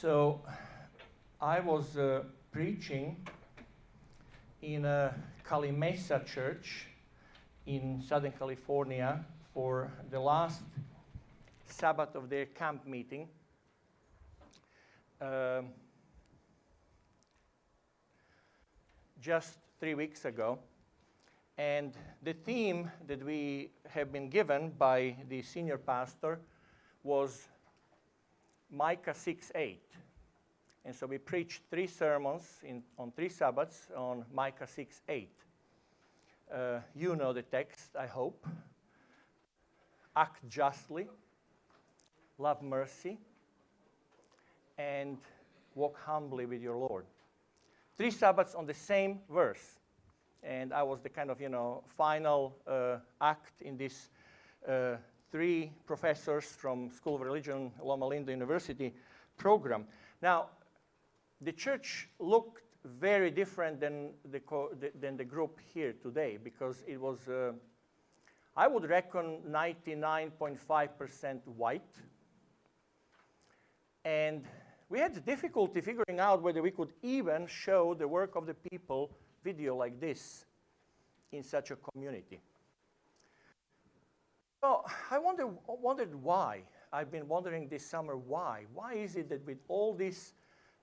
So I was preaching in a Kali Mesa church in Southern California for the last Sabbath of their camp meeting. Just 3 weeks ago. And the theme that we have been given by the senior pastor was Micah 6:8. And so we preached 3 sermons on 3 Sabbaths on Micah 6:8. You know the text, I hope. Act justly, love mercy, and walk humbly with your Lord. 3 Sabbaths on the same verse. And I was the kind of, final act in this 3 professors from School of Religion, Loma Linda University program. Now, the church looked very different than the group here today, because it was, I would reckon, 99.5% white. And we had difficulty figuring out whether we could even show the work of the people video like this in such a community. So I wondered why. I've been wondering this summer why. Why is it that with all this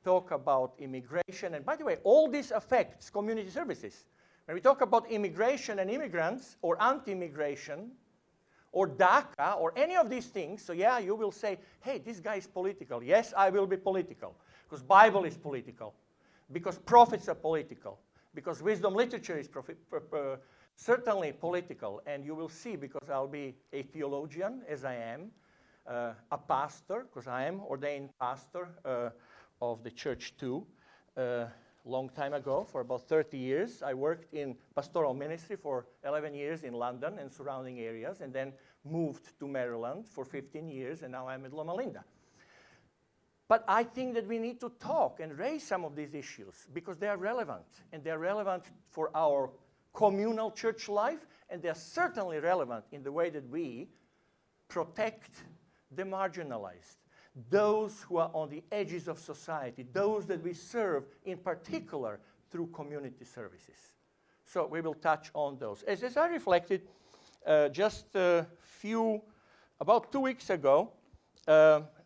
talk about immigration, and by the way, all this affects community services. When we talk about immigration and immigrants, or anti-immigration, or DACA, or any of these things, so yeah, you will say, hey, this guy is political. Yes, I will be political, because Bible is political, because prophets are political, because wisdom literature is certainly political, and you will see, because I'll be a theologian, as I am, a pastor, because I am ordained pastor of the church too, long time ago, for about 30 years. I worked in pastoral ministry for 11 years in London and surrounding areas, and then moved to Maryland for 15 years, and now I'm at Loma Linda. But I think that we need to talk and raise some of these issues, because they are relevant, and they're relevant for our communal church life, and they're certainly relevant in the way that we protect the marginalized, those who are on the edges of society, those that we serve in particular through community services. So we will touch on those. As I reflected just about 2 weeks ago,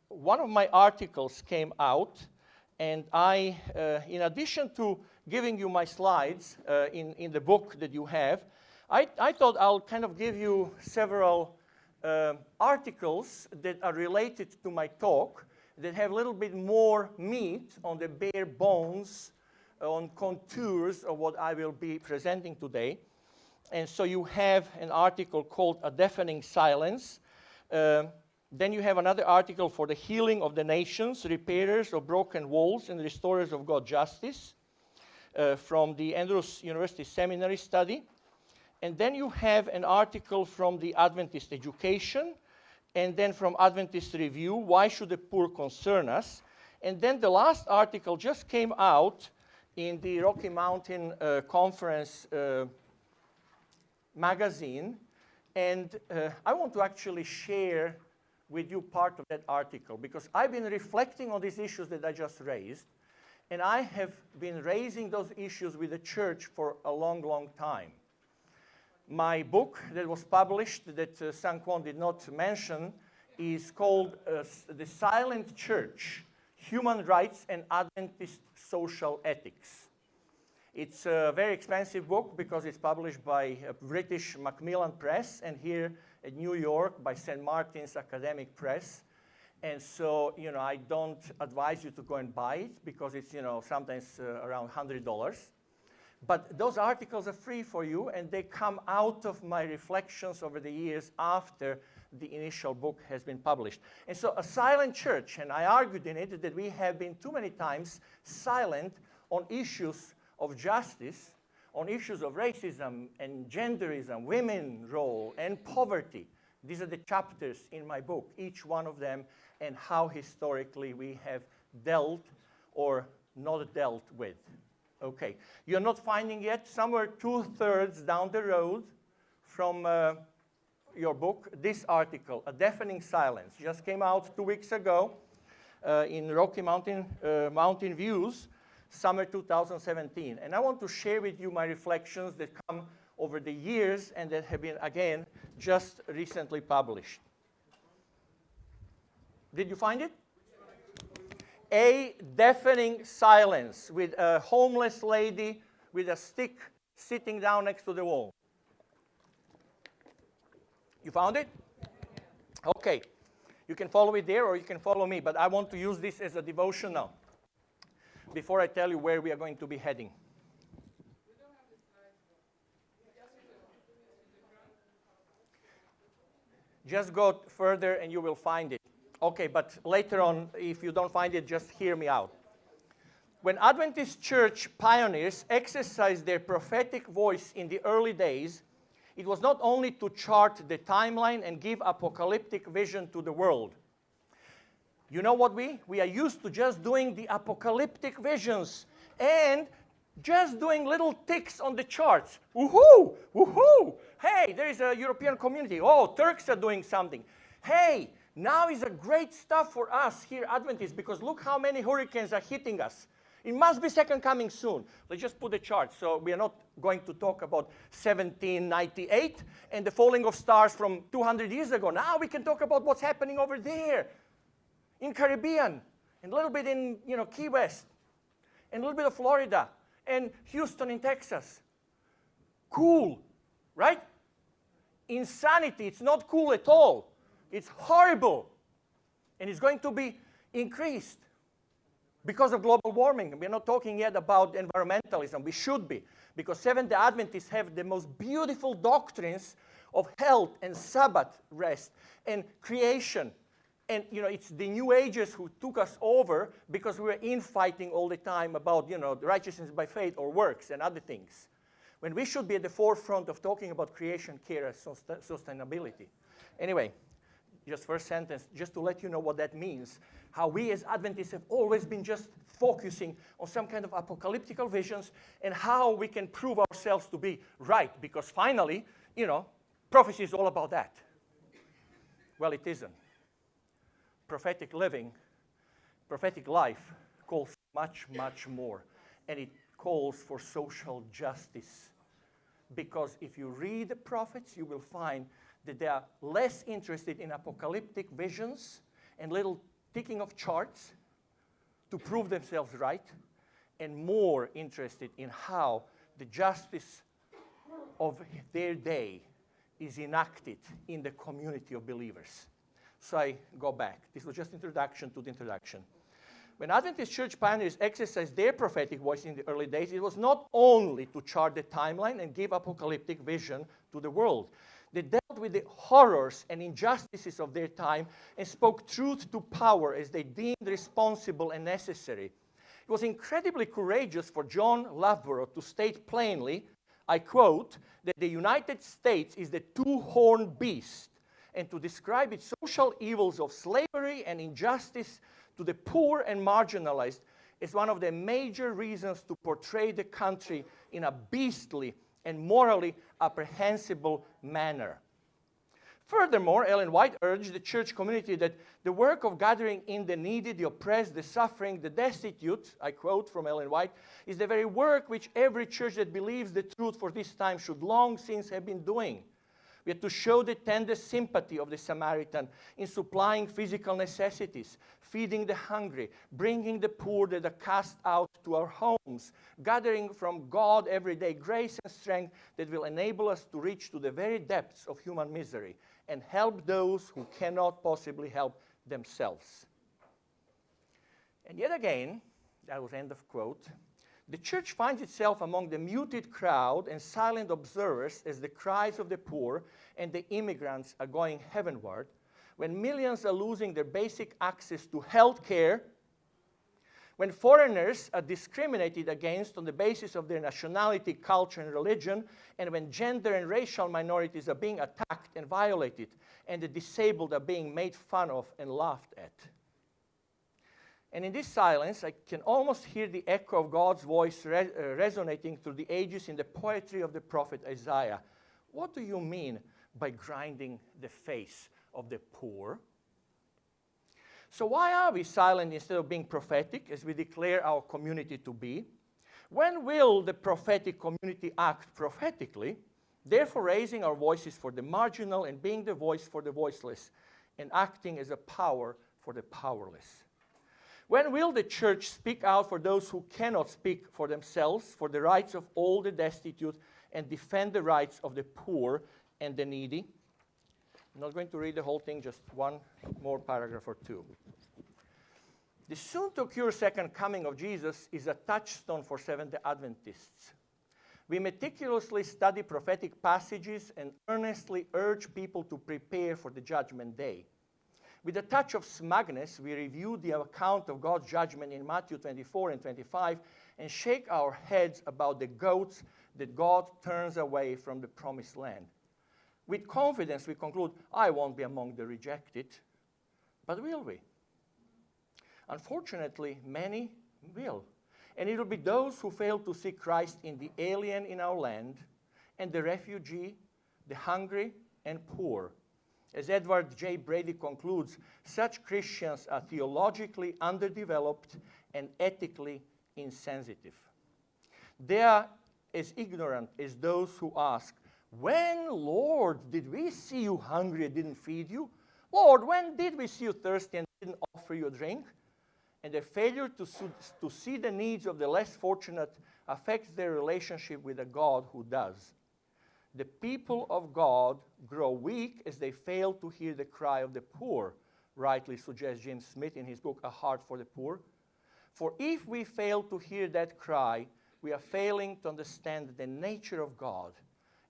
one of my articles came out, and I, in addition to giving you my slides in the book that you have, I thought I'll kind of give you several articles that are related to my talk, that have a little bit more meat on the bare bones, on contours of what I will be presenting today. And so you have an article called A Deafening Silence. Then you have another article for the healing of the nations, repairers of broken walls and restorers of God's justice, from the Andrews University Seminary study. And then you have an article from the Adventist Education, and then from Adventist Review, Why Should the Poor Concern Us? And then the last article just came out in the Rocky Mountain Conference magazine, and I want to actually share with you part of that article, because I've been reflecting on these issues that I just raised, and I have been raising those issues with the church for a long, long time. My book that was published, that San Juan did not mention, is called The Silent Church, Human Rights and Adventist Social Ethics. It's a very expensive book because it's published by British Macmillan Press, and here in New York by St. Martin's Academic Press. And so, I don't advise you to go and buy it, because it's, sometimes around $100. But those articles are free for you, and they come out of my reflections over the years after the initial book has been published. And so a silent church, and I argued in it that we have been too many times silent on issues of justice, on issues of racism and genderism, women's role, and poverty. These are the chapters in my book, each one of them, and how historically we have dealt or not dealt with. Okay, you're not finding yet, somewhere 2/3 down the road from your book, this article, A Deafening Silence, just came out 2 weeks ago. in Rocky Mountain Views, summer 2017. And I want to share with you my reflections that come over the years and that have been, again, just recently published. Did you find it? A deafening silence with a homeless lady with a stick sitting down next to the wall. You found it? Okay. You can follow it there or you can follow me, but I want to use this as a devotional before I tell you where we are going to be heading. Just go further and you will find it. Okay, but later on, if you don't find it, just hear me out. When Adventist church pioneers exercised their prophetic voice in the early days, it was not only to chart the timeline and give apocalyptic vision to the world. You know what we are used to just doing the apocalyptic visions and just doing little ticks on the charts. Woohoo! Woohoo! Hey, there is a European community. Oh, Turks are doing something. Hey, now is a great stuff for us here Adventists because look how many hurricanes are hitting us. It must be second coming soon. Let's just put the chart. So we are not going to talk about 1798 and the falling of stars from 200 years ago. Now we can talk about what's happening over there in Caribbean and a little bit in Key West and a little bit of Florida and Houston in Texas. Cool, right? Insanity, it's not cool at all. It's horrible. And it's going to be increased because of global warming. We're not talking yet about environmentalism. We should be. Because Seventh-day Adventists have the most beautiful doctrines of health and Sabbath rest and creation. And, it's the New Agers who took us over because we were infighting all the time about, righteousness by faith or works and other things. When we should be at the forefront of talking about creation, care, and sustainability. Anyway, just first sentence, just to let you know what that means. How we as Adventists have always been just focusing on some kind of apocalyptic visions and how we can prove ourselves to be right. Because finally, prophecy is all about that. Well, it isn't. Prophetic living, prophetic life calls much, much more. And it calls for social justice. Because if you read the prophets, you will find that they are less interested in apocalyptic visions and little ticking of charts to prove themselves right, and more interested in how the justice of their day is enacted in the community of believers. So I go back. This was just introduction to the introduction. When Adventist church pioneers exercised their prophetic voice in the early days, it was not only to chart the timeline and give apocalyptic vision to the world. They dealt with the horrors and injustices of their time and spoke truth to power as they deemed responsible and necessary. It was incredibly courageous for John Loughborough to state plainly, I quote, that the United States is the two-horned beast, and to describe its social evils of slavery and injustice to the poor and marginalized is one of the major reasons to portray the country in a beastly and morally apprehensible manner. Furthermore, Ellen White urged the church community that the work of gathering in the needy, the oppressed, the suffering, the destitute, I quote from Ellen White, is the very work which every church that believes the truth for this time should long since have been doing. We are to show the tender sympathy of the Samaritan in supplying physical necessities, feeding the hungry, bringing the poor that are cast out to our homes, gathering from God every day grace and strength that will enable us to reach to the very depths of human misery and help those who cannot possibly help themselves. And yet again, that was end of quote, the church finds itself among the muted crowd and silent observers as the cries of the poor and the immigrants are going heavenward, when millions are losing their basic access to health care, when foreigners are discriminated against on the basis of their nationality, culture, and religion, and when gender and racial minorities are being attacked and violated, and the disabled are being made fun of and laughed at. And in this silence, I can almost hear the echo of God's voice resonating through the ages in the poetry of the prophet Isaiah. What do you mean by grinding the face of the poor? So why are we silent instead of being prophetic, as we declare our community to be? When will the prophetic community act prophetically, therefore raising our voices for the marginal and being the voice for the voiceless, and acting as a power for the powerless? When will the church speak out for those who cannot speak for themselves, for the rights of all the destitute, and defend the rights of the poor and the needy? I'm not going to read the whole thing, just one more paragraph or two. The soon-to-occur second coming of Jesus is a touchstone for Seventh-day Adventists. We meticulously study prophetic passages and earnestly urge people to prepare for the judgment day. With a touch of smugness, we review the account of God's judgment in Matthew 24 and 25 and shake our heads about the goats that God turns away from the promised land. With confidence, we conclude, I won't be among the rejected. But will we? Unfortunately, many will. And it will be those who fail to see Christ in the alien in our land, and the refugee, the hungry, and poor. As Edward J. Brady concludes, such Christians are theologically underdeveloped and ethically insensitive. They are as ignorant as those who ask, when, Lord, did we see you hungry and didn't feed you? Lord, when did we see you thirsty and didn't offer you a drink? And their failure to see the needs of the less fortunate affects their relationship with a God who does. The people of God grow weak as they fail to hear the cry of the poor, rightly suggests James Smith in his book, A Heart for the Poor. For if we fail to hear that cry, we are failing to understand the nature of God,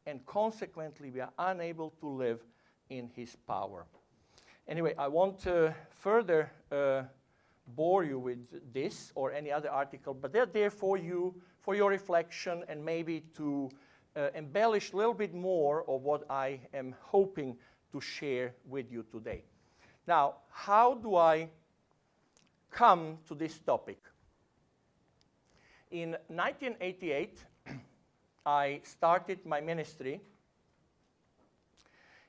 and consequently we are unable to live in his power. Anyway, I won't further bore you with this or any other article, but they're there for you, for your reflection, and maybe to embellish a little bit more of what I am hoping to share with you today. Now, how do I come to this topic? In 1988, I started my ministry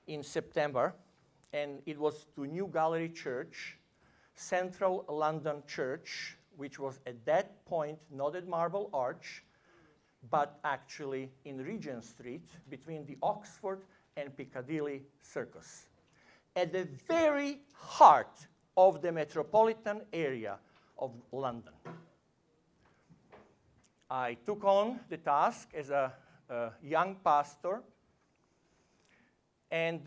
in September, and it was to New Gallery Church, Central London Church, which was at that point not at Marble Arch, but actually in Regent Street between the Oxford and Piccadilly Circus, at the very heart of the metropolitan area of London. I took on the task as a young pastor, and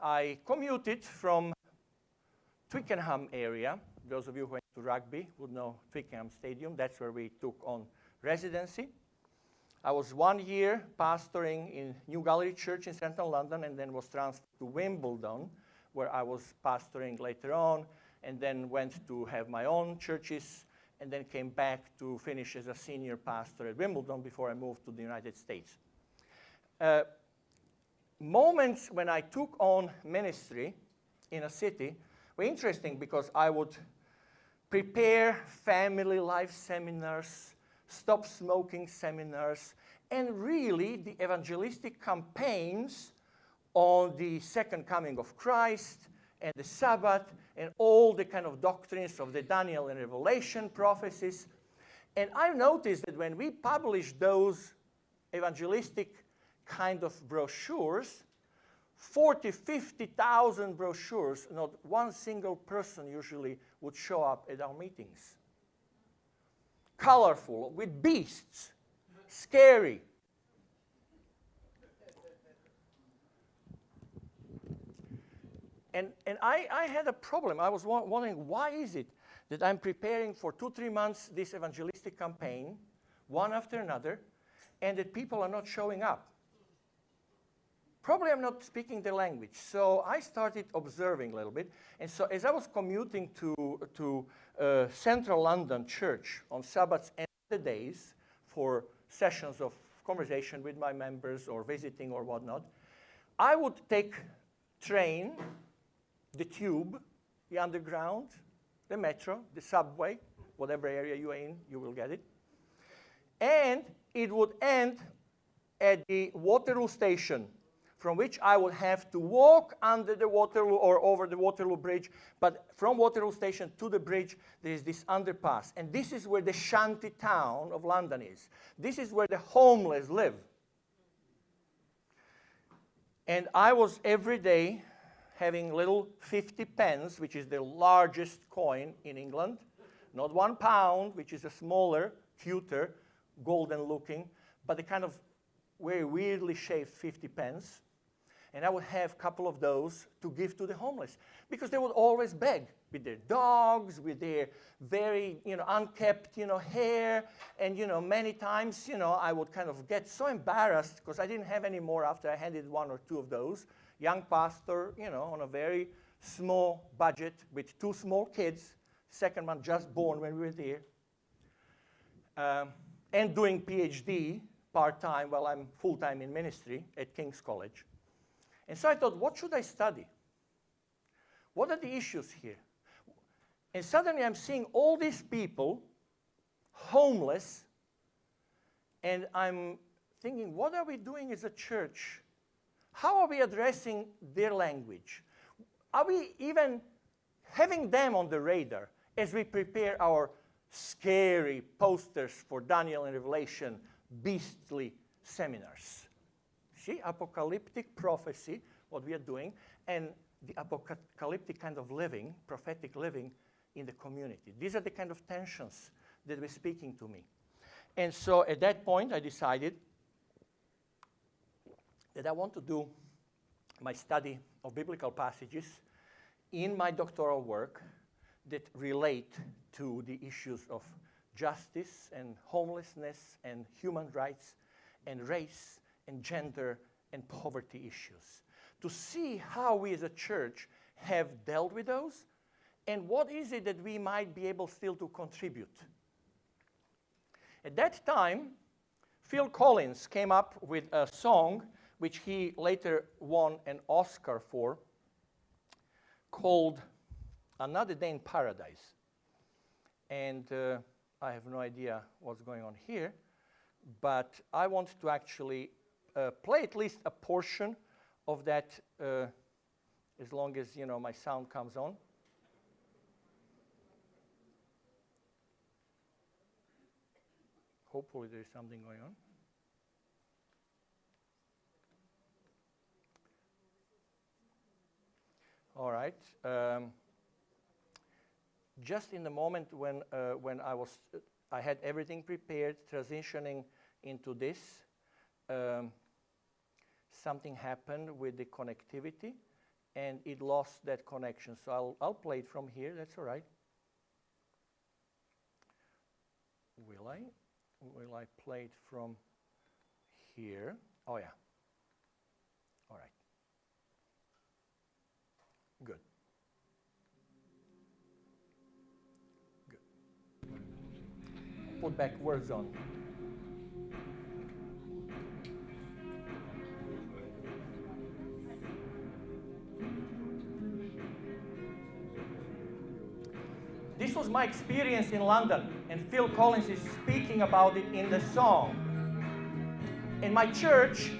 I commuted from Twickenham area. Those of you who went to rugby would know Twickenham Stadium. That's where we took on residency. I was 1 year pastoring in New Gallery Church in Central London, and then was transferred to Wimbledon, where I was pastoring later on, and then went to have my own churches, and then came back to finish as a senior pastor at Wimbledon before I moved to the United States. Moments when I took on ministry in a city were interesting because I would prepare family life seminars, stop smoking seminars, and really the evangelistic campaigns on the second coming of Christ and the Sabbath and all the kind of doctrines of the Daniel and Revelation prophecies. And I've noticed that when we publish those evangelistic kind of brochures, 40,000, 50,000 brochures, not one single person usually would show up at our meetings. Colorful, with beasts, scary. And I had a problem. I was wondering, why is it that I'm preparing for 2-3 months this evangelistic campaign, one after another, and that people are not showing up? Probably I'm not speaking the language. So I started observing a little bit. And so as I was commuting to Central London Church on Sabbaths and the days for sessions of conversation with my members or visiting or whatnot, I would take train, the tube, the underground, the metro, the subway, whatever area you are in, you will get it. And it would end at the Waterloo station from which I would have to walk under the Waterloo or over the Waterloo Bridge. But from Waterloo Station to the bridge, there is this underpass. And this is where the shanty town of London is. This is where the homeless live. And I was every day having little 50 pence, which is the largest coin in England, not £1, which is a smaller, cuter, golden looking, but the kind of very weirdly shaped 50 pence. And I would have a couple of those to give to the homeless, because they would always beg with their dogs, with their very, unkept, hair. And, many times, I would kind of get so embarrassed because I didn't have any more after I handed one or two of those. Young pastor, on a very small budget with two small kids, second one just born when we were there, and doing PhD part-time while I'm full-time in ministry at King's College. And so I thought, what should I study? What are the issues here? And suddenly I'm seeing all these people, homeless, and I'm thinking, what are we doing as a church? How are we addressing their language? Are we even having them on the radar as we prepare our scary posters for Daniel and Revelation, beastly seminars? See, apocalyptic prophecy, what we are doing, and the apocalyptic kind of living, prophetic living in the community. These are the kind of tensions that were speaking to me. And so at that point, I decided that I want to do my study of biblical passages in my doctoral work that relate to the issues of justice and homelessness and human rights and race and gender and poverty issues, to see how we as a church have dealt with those and what is it that we might be able still to contribute. At that time, Phil Collins came up with a song which he later won an Oscar for, called Another Day in Paradise. And I have no idea what's going on here, but I want to actually play at least a portion of that, as long as my sound comes on. Hopefully there's something going on. All right. Just in the moment when I had everything prepared, transitioning into this, something happened with the connectivity, and it lost that connection. So I'll play it from here. That's all right. Will I? Will I play it from here? Oh yeah. All right. Good. Good. Put back words on. This was my experience in London, and Phil Collins is speaking about it in the song. And my church,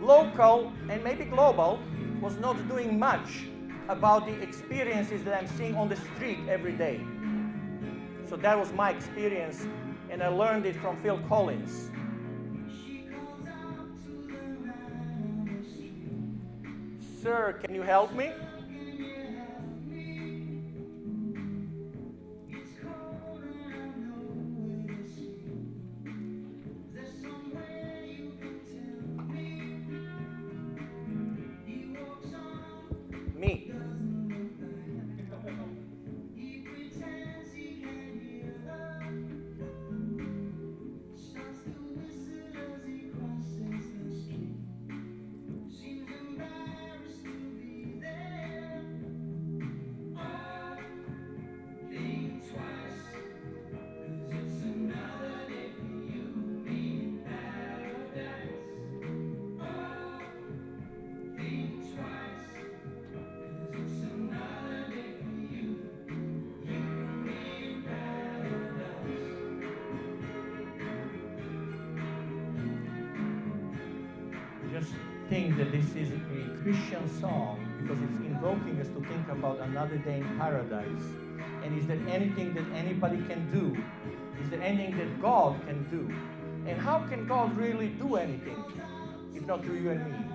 local and maybe global, was not doing much about the experiences that I'm seeing on the street every day. So that was my experience, and I learned it from Phil Collins. Sir, can you help me? Me. Just think that this is a Christian song because it's invoking us to think about another day in paradise. And is there anything that anybody can do? Is there anything that God can do? And how can God really do anything if not through you and me?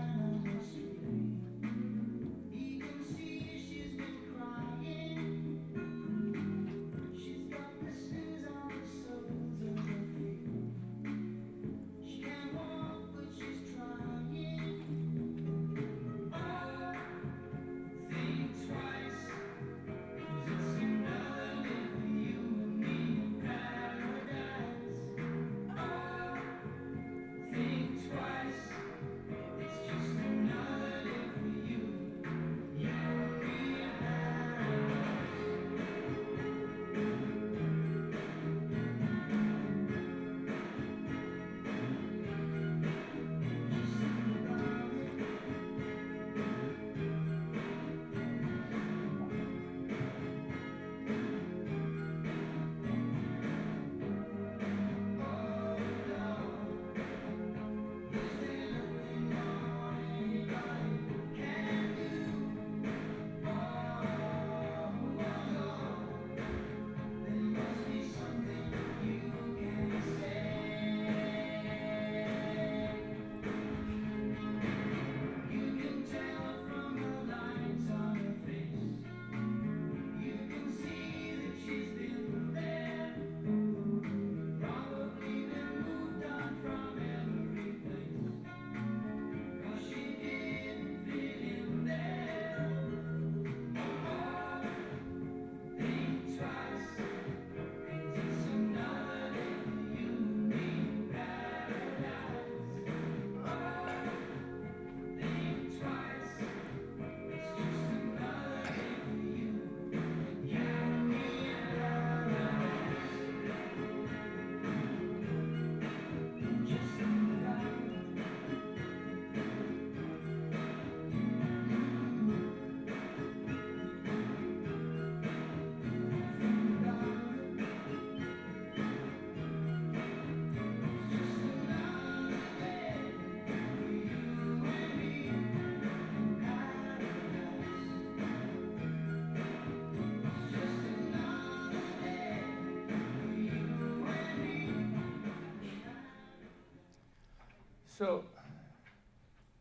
So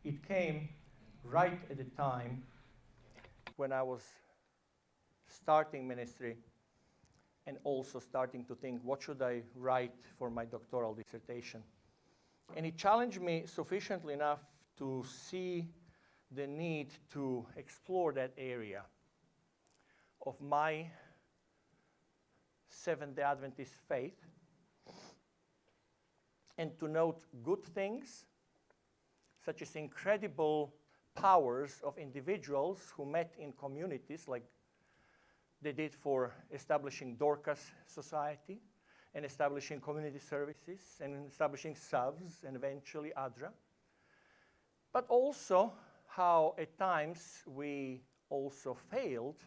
it came right at the time when I was starting ministry and also starting to think, what should I write for my doctoral dissertation? And it challenged me sufficiently enough to see the need to explore that area of my Seventh-day Adventist faith and to note good things, such as incredible powers of individuals who met in communities like they did for establishing Dorcas Society and establishing community services and establishing SAVs and eventually ADRA. But also how at times we also failed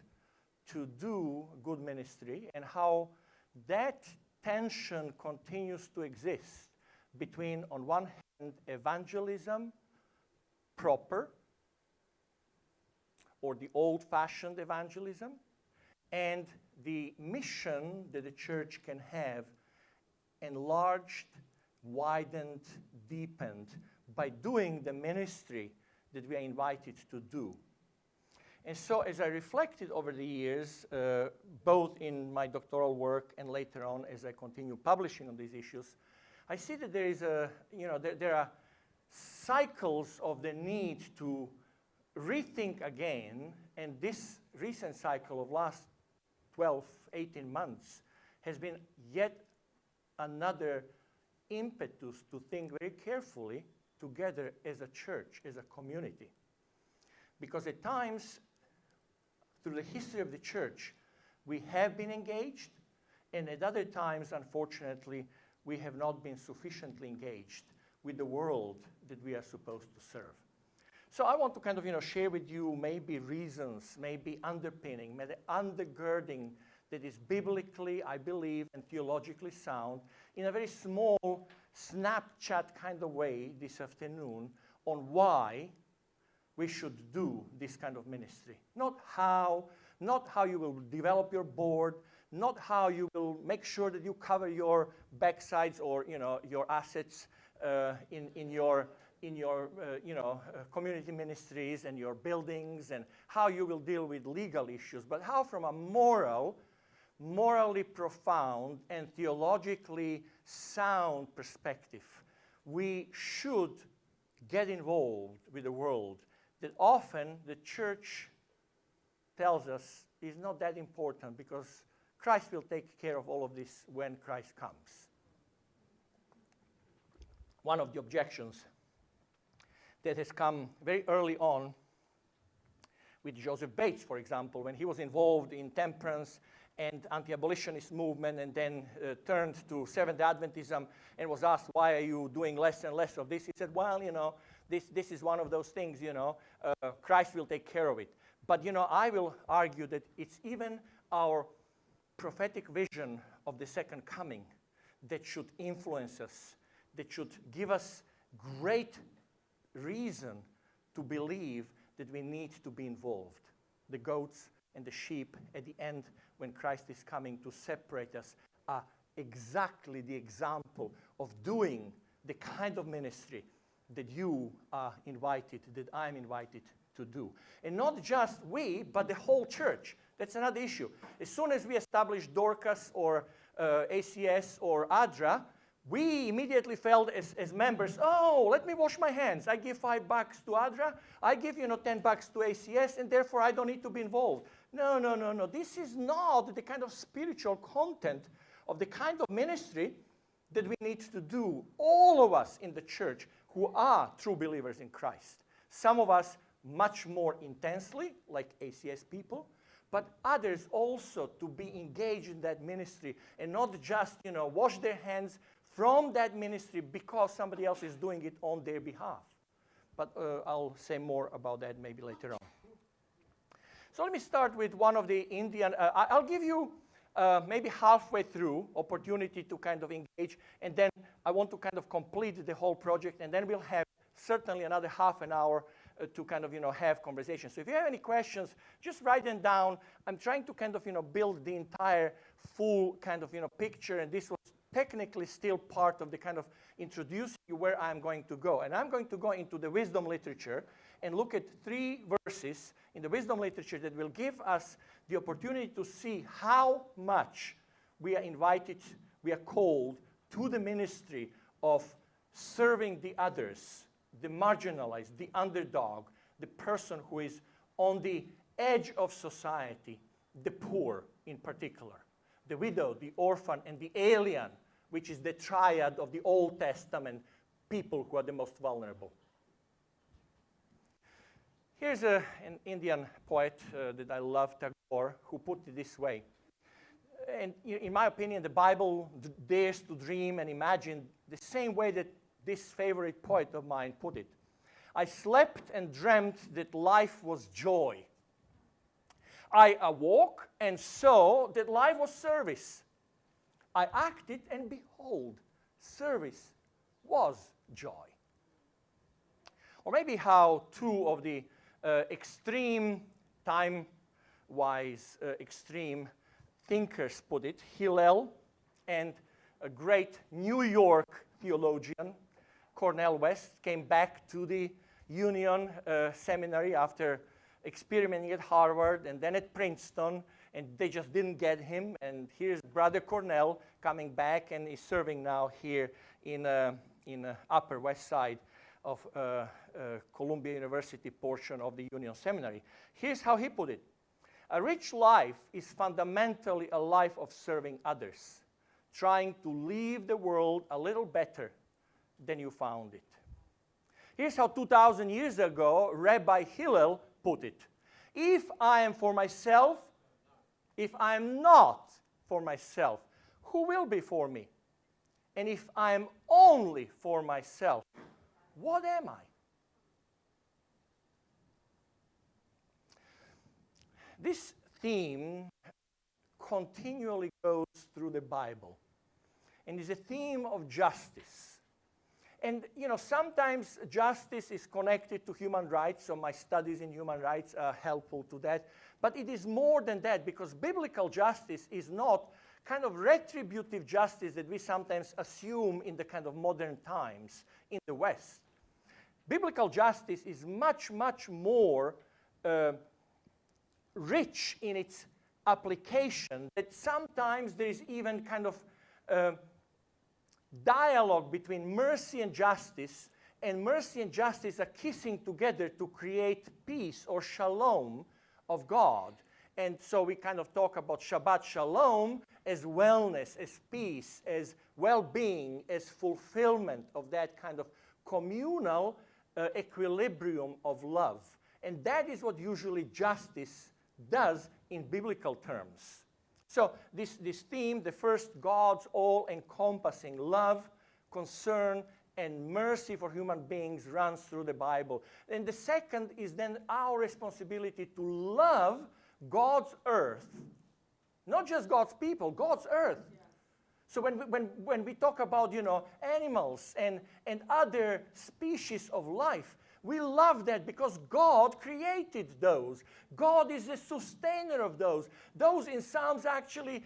to do good ministry and how that tension continues to exist between, on one hand, evangelism proper, or the old-fashioned evangelism, and the mission that the church can have enlarged, widened, deepened by doing the ministry that we are invited to do. And so as I reflected over the years, both in my doctoral work and later on as I continue publishing on these issues, I see that there is there are cycles of the need to rethink again, and this recent cycle of last 12, 18 months has been yet another impetus to think very carefully together as a church, as a community. Because at times, through the history of the church, we have been engaged, and at other times, unfortunately, we have not been sufficiently engaged with the world that we are supposed to serve. So I want to kind of, share with you maybe reasons, maybe underpinning, maybe undergirding that is biblically, I believe, and theologically sound in a very small Snapchat kind of way this afternoon on why we should do this kind of ministry. Not how you will develop your board, not how you will make sure that you cover your backsides or your assets in your community ministries and your buildings, and how you will deal with legal issues, but how from a morally profound and theologically sound perspective we should get involved with the world that often the church tells us is not that important, because Christ will take care of all of this when Christ comes. One of the objections that has come very early on with Joseph Bates, for example, when he was involved in temperance and anti-abolitionist movement, and then turned to Seventh Adventism and was asked, why are you doing less and less of this? He said, well, this is one of those things, Christ will take care of it. But, I will argue that it's even our prophetic vision of the second coming that should influence us, that should give us great reason to believe that we need to be involved. The goats and the sheep at the end, when Christ is coming to separate us, are exactly the example of doing the kind of ministry that you are invited, that I'm invited to do. And not just we, but the whole church. That's another issue. As soon as we establish Dorcas or ACS or ADRA, we immediately felt as members, oh, let me wash my hands. I give $5 to ADRA, I give $10 to ACS, and therefore I don't need to be involved. No. This is not the kind of spiritual content of the kind of ministry that we need to do, all of us in the church who are true believers in Christ. Some of us much more intensely, like ACS people, but others also to be engaged in that ministry and not just, wash their hands from that ministry because somebody else is doing it on their behalf. But I'll say more about that maybe later on. So let me start with one of the Indian, I'll give you maybe halfway through opportunity to kind of engage, and then I want to kind of complete the whole project, and then we'll have certainly another half an hour to kind of, have conversations. So if you have any questions, just write them down. I'm trying to kind of, build the entire full kind of, picture, and this was technically still part of the kind of introducing you where I'm going to go. And I'm going to go into the wisdom literature and look at 3 verses in the wisdom literature that will give us the opportunity to see how much we are invited, we are called to the ministry of serving the others, the marginalized, the underdog, the person who is on the edge of society, the poor in particular, the widow, the orphan, and the alien, which is the triad of the Old Testament people who are the most vulnerable. Here's an Indian poet that I love, Tagore, who put it this way. And in my opinion, the Bible dares to dream and imagine the same way that this favorite poet of mine put it. I slept and dreamt that life was joy. I awoke and saw that life was service. I acted and behold, service was joy. Or maybe how 2 of the extreme, time-wise, extreme thinkers put it, Hillel and a great New York theologian, Cornel West, came back to the Union Seminary after experimenting at Harvard and then at Princeton, and they just didn't get him. And here's Brother Cornell coming back and is serving now here in Upper West Side of Columbia University portion of the Union Seminary. Here's how he put it. A rich life is fundamentally a life of serving others, trying to leave the world a little better than you found it. Here's how 2,000 years ago Rabbi Hillel put it. If I am for myself, if I am not for myself, who will be for me? And if I am only for myself, what am I? This theme continually goes through the Bible and is a theme of justice. And sometimes justice is connected to human rights, so my studies in human rights are helpful to that. But it is more than that, because biblical justice is not kind of retributive justice that we sometimes assume in the kind of modern times in the West. Biblical justice is much, much more rich in its application, that sometimes there is even kind of dialogue between mercy and justice are kissing together to create peace or shalom of God. And so we kind of talk about Shabbat Shalom as wellness, as peace, as well-being, as fulfillment of that kind of communal equilibrium of love. And that is what usually justice does in biblical terms. So this theme, the first, God's all-encompassing love, concern, and mercy for human beings runs through the Bible. And the second is then our responsibility to love God's earth. Not just God's people, God's earth. Yeah. So when we talk about, animals and other species of life, we love that because God created those. God is the sustainer of those. Those in Psalms actually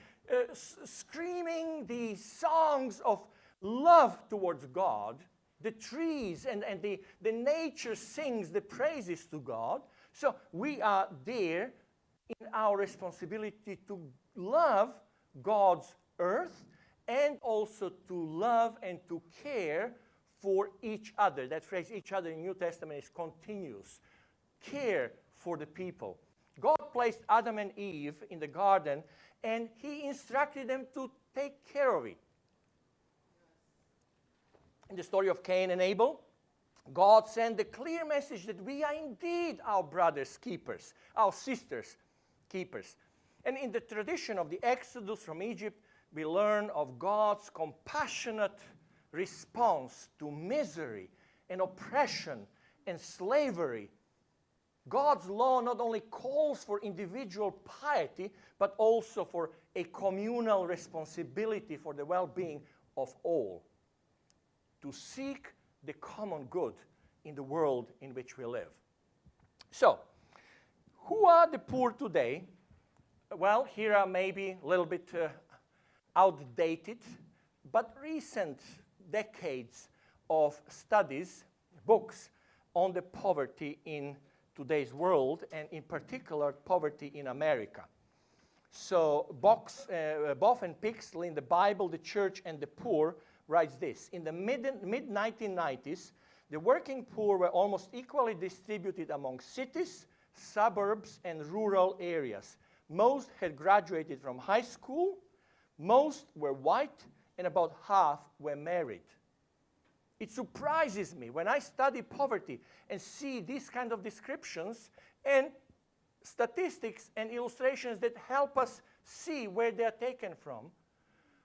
screaming the songs of love towards God. The trees and the nature sings the praises to God. So we are there in our responsibility to love God's earth and also to love and to care for each other. That phrase, each other, in New Testament is continuous. Care for the people. God placed Adam and Eve in the garden, and he instructed them to take care of it. In the story of Cain and Abel, God sent the clear message that we are indeed our brothers' keepers, our sisters' keepers. And in the tradition of the Exodus from Egypt, we learn of God's compassionate response to misery and oppression and slavery. God's law not only calls for individual piety, but also for a communal responsibility for the well-being of all, to seek the common good in the world in which we live. So, who are the poor today? Well, here are maybe a little bit outdated, but recent decades of studies, books on the poverty in today's world, and in particular, poverty in America. So, Boff and Pixel in the Bible, the Church, and the Poor writes this: in the mid-1990s, the working poor were almost equally distributed among cities, suburbs, and rural areas. Most had graduated from high school, most were white, and about half were married. It surprises me when I study poverty and see these kind of descriptions and statistics and illustrations that help us see where they are taken from,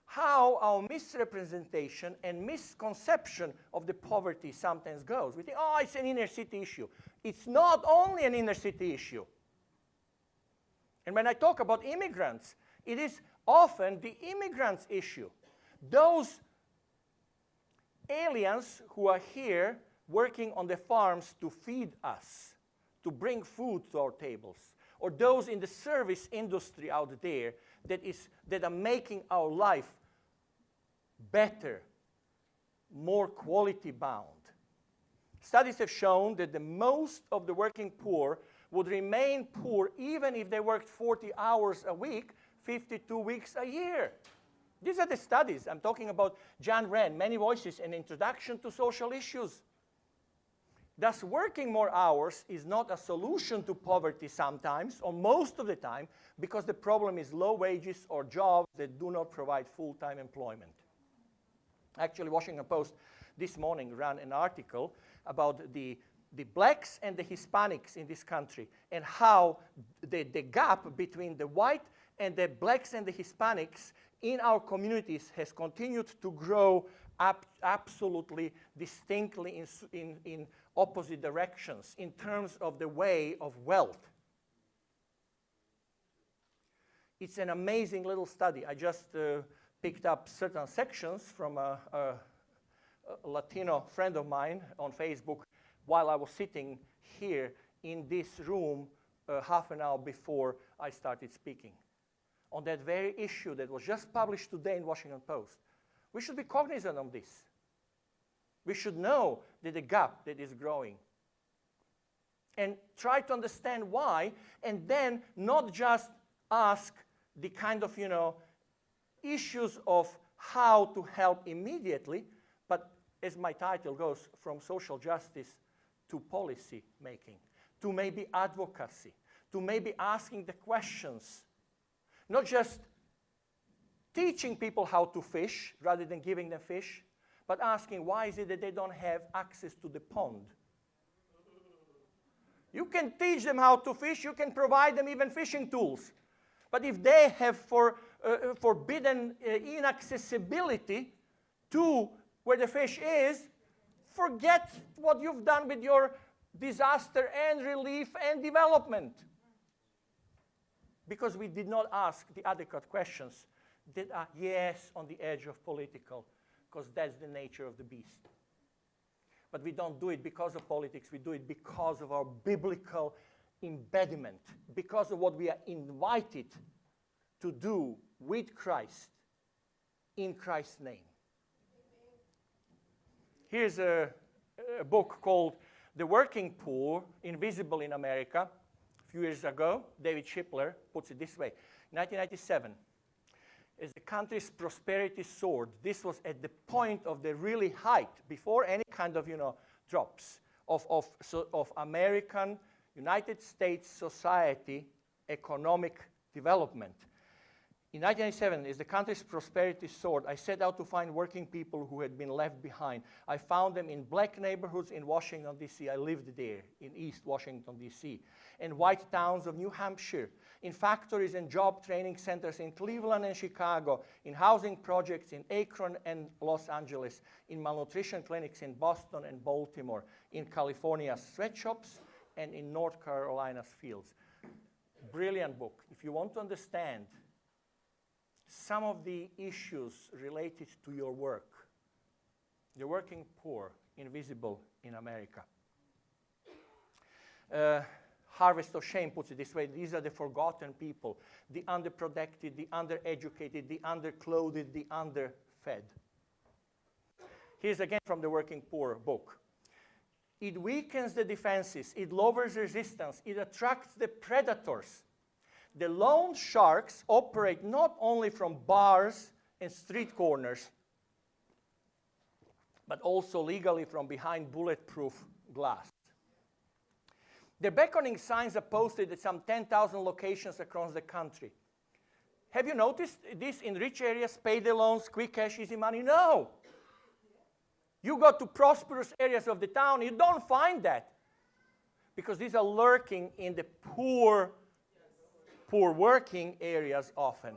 how our misrepresentation and misconception of the poverty sometimes goes. We think, oh, it's an inner city issue. It's not only an inner city issue. And when I talk about immigrants, it is often the immigrants' issue. Those aliens who are here working on the farms to feed us, to bring food to our tables, or those in the service industry out there that are making our life better, more quality bound. Studies have shown that the most of the working poor would remain poor even if they worked 40 hours a week, 52 weeks a year. These are the studies. I'm talking about John Wren, Many Voices, an Introduction to Social Issues. Thus, working more hours is not a solution to poverty sometimes, or most of the time, because the problem is low wages or jobs that do not provide full-time employment. Actually, Washington Post this morning ran an article about the blacks and the Hispanics in this country, and how the gap between the white and the blacks and the Hispanics in our communities has continued to grow absolutely distinctly in opposite directions in terms of the way of wealth. It's an amazing little study. I just picked up certain sections from a a Latino friend of mine on Facebook while I was sitting here in this room half an hour before I started speaking on that very issue that was just published today in Washington Post. We should be cognizant of this. We should know that the gap that is growing and try to understand why, and then not just ask the kind of, issues of how to help immediately, but as my title goes, from social justice to policy making, to maybe advocacy, to maybe asking the questions, not just teaching people how to fish rather than giving them fish, but asking why is it that they don't have access to the pond? You can teach them how to fish, you can provide them even fishing tools. But if they have forbidden inaccessibility to where the fish is, forget what you've done with your disaster and relief and development. Because we did not ask the adequate questions that are, yes, on the edge of political, because that's the nature of the beast. But we don't do it because of politics, we do it because of our biblical embedment, because of what we are invited to do with Christ, in Christ's name. Here's a book called The Working Poor, Invisible in America. A few years ago, David Shipler puts it this way. In 1997, as the country's prosperity soared, this was at the point of the really height, before any kind of, drops, of American, United States society economic development. In 1997, as the country's prosperity soared, I set out to find working people who had been left behind. I found them in black neighborhoods in Washington, D.C. I lived there, in East Washington, D.C., and white towns of New Hampshire, in factories and job training centers in Cleveland and Chicago, in housing projects in Akron and Los Angeles, in malnutrition clinics in Boston and Baltimore, in California's sweatshops, and in North Carolina's fields. Brilliant book. If you want to understand some of the issues related to your work, the working poor, invisible in America. Harvest of Shame puts it this way: these are the forgotten people, the underprotected, the undereducated, the underclothed, the underfed. Here's again from the Working Poor book. It weakens the defenses, it lowers resistance, it attracts the predators. The loan sharks operate not only from bars and street corners, but also legally from behind bulletproof glass. The beckoning signs are posted at some 10,000 locations across the country. Have you noticed this in rich areas, payday loans, quick cash, easy money? No. You go to prosperous areas of the town, you don't find that. Because these are lurking in the poor working areas often.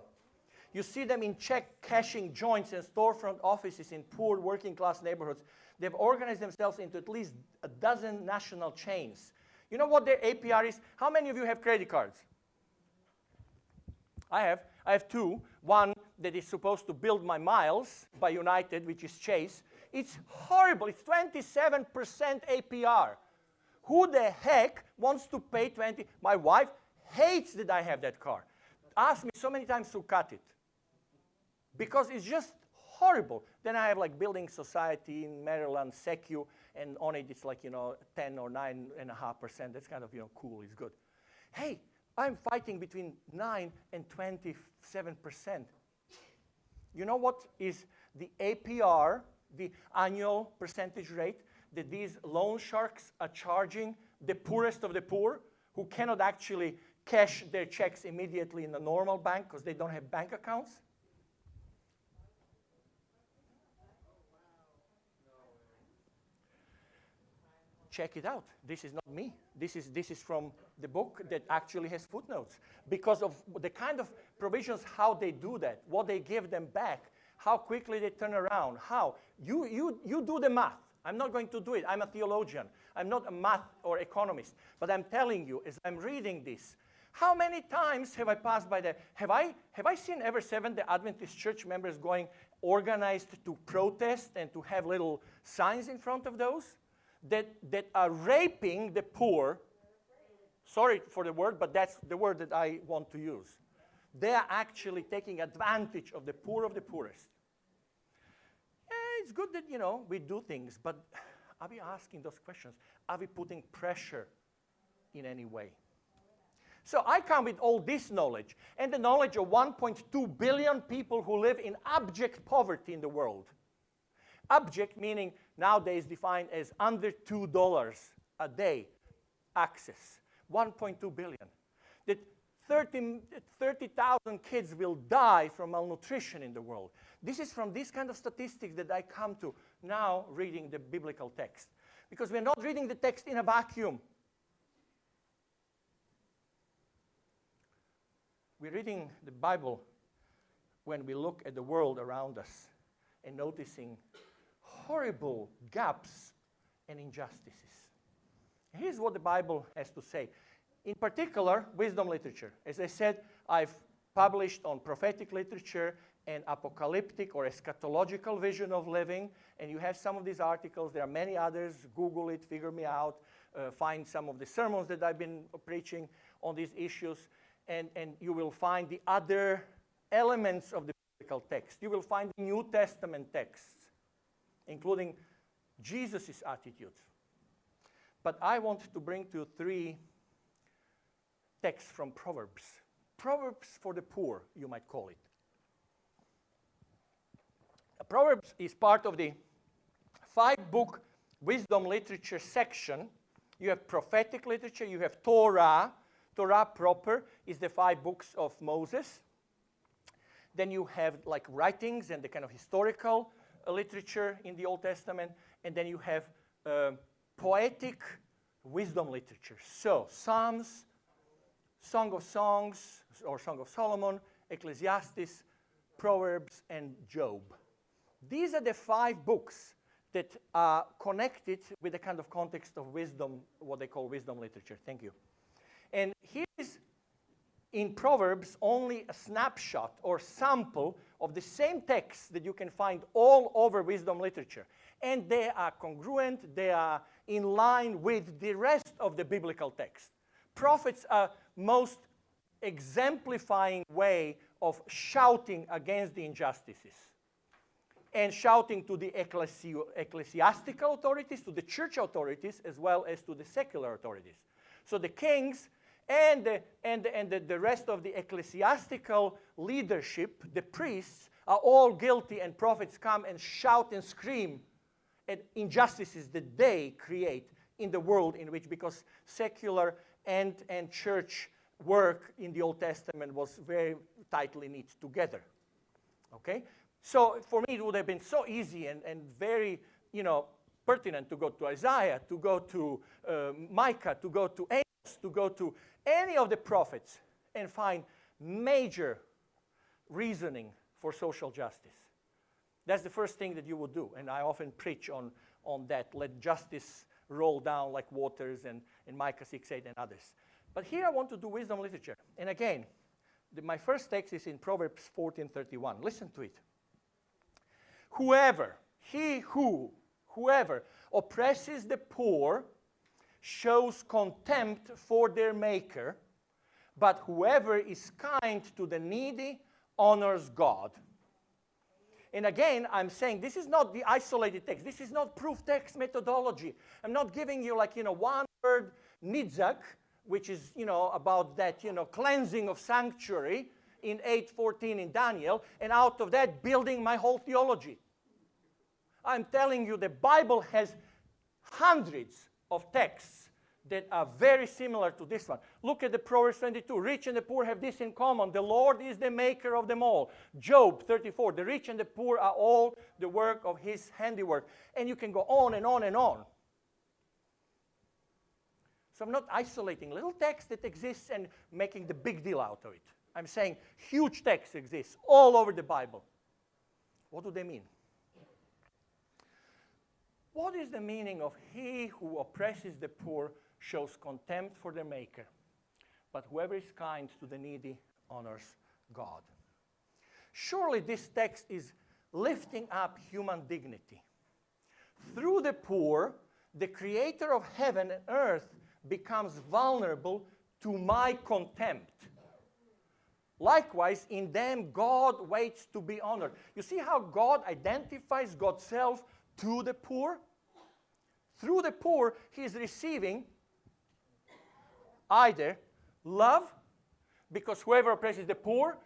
You see them in check cashing joints and storefront offices in poor working class neighborhoods. They've organized themselves into at least a dozen national chains. You know what their APR is? How many of you have credit cards? I have two. One that is supposed to build my miles by United, which is Chase. It's horrible. It's 27% APR. Who the heck wants to pay 20? My wife hates that I have that car. Asked me so many times to cut it. Because it's just horrible. Then I have like Building Society in Maryland, Secu, and on it it's like, 10 or 9.5%. That's kind of, cool, it's good. Hey, I'm fighting between 9 and 27%. You know what is the APR, the annual percentage rate that these loan sharks are charging the poorest of the poor who cannot actually cash their checks immediately in a normal bank because they don't have bank accounts? Check it out. This is not me. This is from the book that actually has footnotes. Because of the kind of provisions, how they do that, what they give them back, how quickly they turn around, how. You do the math. I'm not going to do it. I'm a theologian. I'm not a math or economist. But I'm telling you, as I'm reading this, how many times have I passed by there? Have I seen ever Seventh-day Adventist church members going organized to protest and to have little signs in front of those that are raping the poor. Sorry for the word, but that's the word that I want to use. They are actually taking advantage of the poor of the poorest. It's good that, we do things, but are we asking those questions? Are we putting pressure in any way? So I come with all this knowledge and the knowledge of 1.2 billion people who live in abject poverty in the world. Abject meaning nowadays defined as under $2 a day access. 1.2 billion. That 30,000 kids will die from malnutrition in the world. This is from this kind of statistics that I come to now reading the biblical text. Because we're not reading the text in a vacuum. We're reading the Bible when we look at the world around us and noticing horrible gaps and injustices. Here's what the Bible has to say. In particular, wisdom literature. As I said, I've published on prophetic literature and apocalyptic or eschatological vision of living, and you have some of these articles. There are many others. Google it, figure me out, find some of the sermons that I've been preaching on these issues, and you will find the other elements of the biblical text. You will find the New Testament texts, including Jesus' attitudes. But I want to bring to you 3 texts from Proverbs. Proverbs for the poor, you might call it. Proverbs is part of the 5-book wisdom literature section. You have prophetic literature, you have Torah. Torah proper is the 5 books of Moses. Then you have like writings and the kind of historical literature in the Old Testament. And then you have poetic wisdom literature. So Psalms, Song of Songs or Song of Solomon, Ecclesiastes, Proverbs, and Job. These are the 5 books that are connected with the kind of context of wisdom, what they call wisdom literature. Thank you. And here's in Proverbs only a snapshot or sample of the same text that you can find all over wisdom literature. And they are congruent, they are in line with the rest of the biblical text. Prophets are most exemplifying way of shouting against the injustices and shouting to the ecclesiastical authorities, to the church authorities, as well as to the secular authorities. So the kings and the rest of the ecclesiastical leadership, the priests, are all guilty, and prophets come and shout and scream at injustices that they create in the world in which, because secular and church work in the Old Testament was very tightly knit together. Okay? So for me, it would have been so easy and very, pertinent to go to Isaiah, to go to Micah, to go to Amos, to go to any of the prophets and find major reasoning for social justice. That's the first thing that you would do, and I often preach on that. Let justice roll down like waters, and Micah 6:8 and others. But here I want to do wisdom literature. And again, my first text is in Proverbs 14:31. Listen to it. Whoever oppresses the poor shows contempt for their maker, but whoever is kind to the needy honors God. And again, I'm saying this is not the isolated text. This is not proof text methodology. I'm not giving you one word nitzak, which is, about that, cleansing of sanctuary in 8:14 in Daniel, and out of that building my whole theology. I'm telling you the Bible has hundreds of texts that are very similar to this one. Look at the Proverbs 22. Rich and the poor have this in common. The Lord is the maker of them all. Job 34. The rich and the poor are all the work of his handiwork. And you can go on and on and on. So I'm not isolating little text that exists and making the big deal out of it. I'm saying huge text exists all over the Bible. What do they mean? What is the meaning of he who oppresses the poor shows contempt for their maker, but whoever is kind to the needy honors God? Surely this text is lifting up human dignity. Through the poor, the creator of heaven and earth becomes vulnerable to my contempt. Likewise, in them, God waits to be honored. You see how God identifies God's self to the poor? Through the poor, he is receiving either love, because whoever oppresses the poor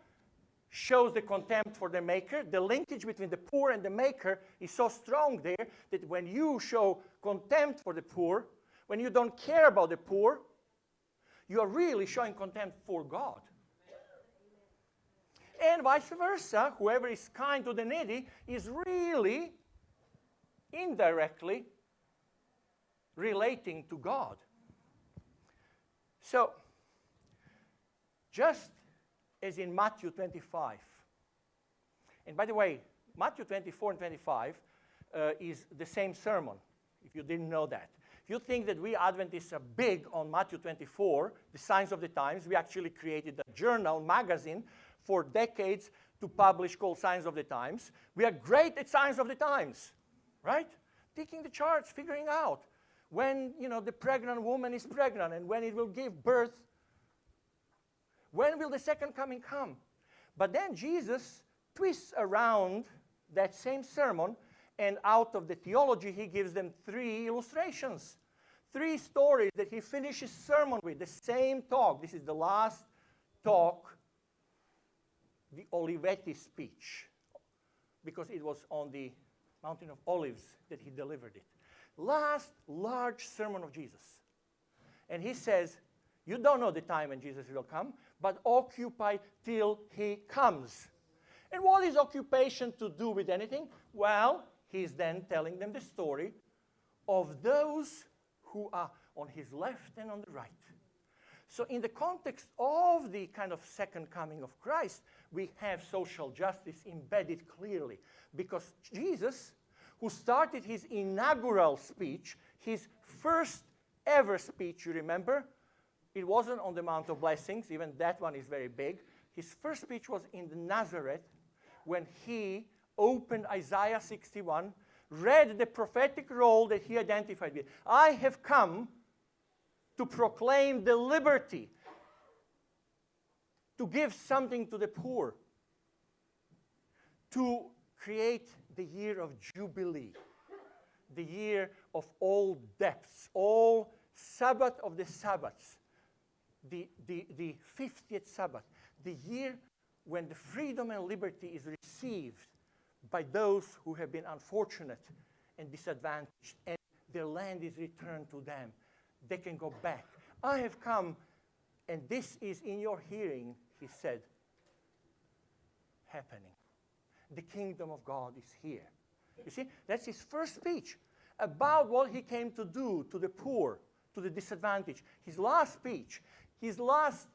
shows the contempt for the maker. The linkage between the poor and the maker is so strong there that when you show contempt for the poor, when you don't care about the poor, you are really showing contempt for God. And vice versa, whoever is kind to the needy is really indirectly relating to God. So, just as in Matthew 25, and by the way, Matthew 24 and 25 is the same sermon, if you didn't know that. If you think that we Adventists are big on Matthew 24, the Signs of the Times, we actually created a journal, magazine, for decades to publish called Signs of the Times. We are great at Signs of the Times, right? Taking the charts, figuring out when, the pregnant woman is pregnant and when it will give birth. When will the second coming come? But then Jesus twists around that same sermon, and out of the theology, he gives them 3 illustrations, 3 stories that he finishes sermon with, the same talk. This is the last talk, the Olivetti speech, because it was on the Mountain of Olives that he delivered it. Last large sermon of Jesus. And he says, you don't know the time when Jesus will come, but occupy till he comes. And what is occupation to do with anything? Well, he's then telling them the story of those who are on his left and on the right. So in the context of the kind of second coming of Christ, we have social justice embedded clearly. Because Jesus, who started his inaugural speech, his first ever speech, you remember, it wasn't on the Mount of Blessings, even that one is very big. His first speech was in Nazareth when he opened Isaiah 61, read the prophetic role that he identified with. I have come to proclaim the liberty, to give something to the poor, to create the year of Jubilee, the year of all depths, all Sabbath of the Sabbaths, the 50th Sabbath, the year when the freedom and liberty is received by those who have been unfortunate and disadvantaged, and their land is returned to them. They can go back. I have come, and this is in your hearing, he said, happening. The kingdom of God is here. You see, that's his first speech about what he came to do to the poor, to the disadvantaged. His last speech, his last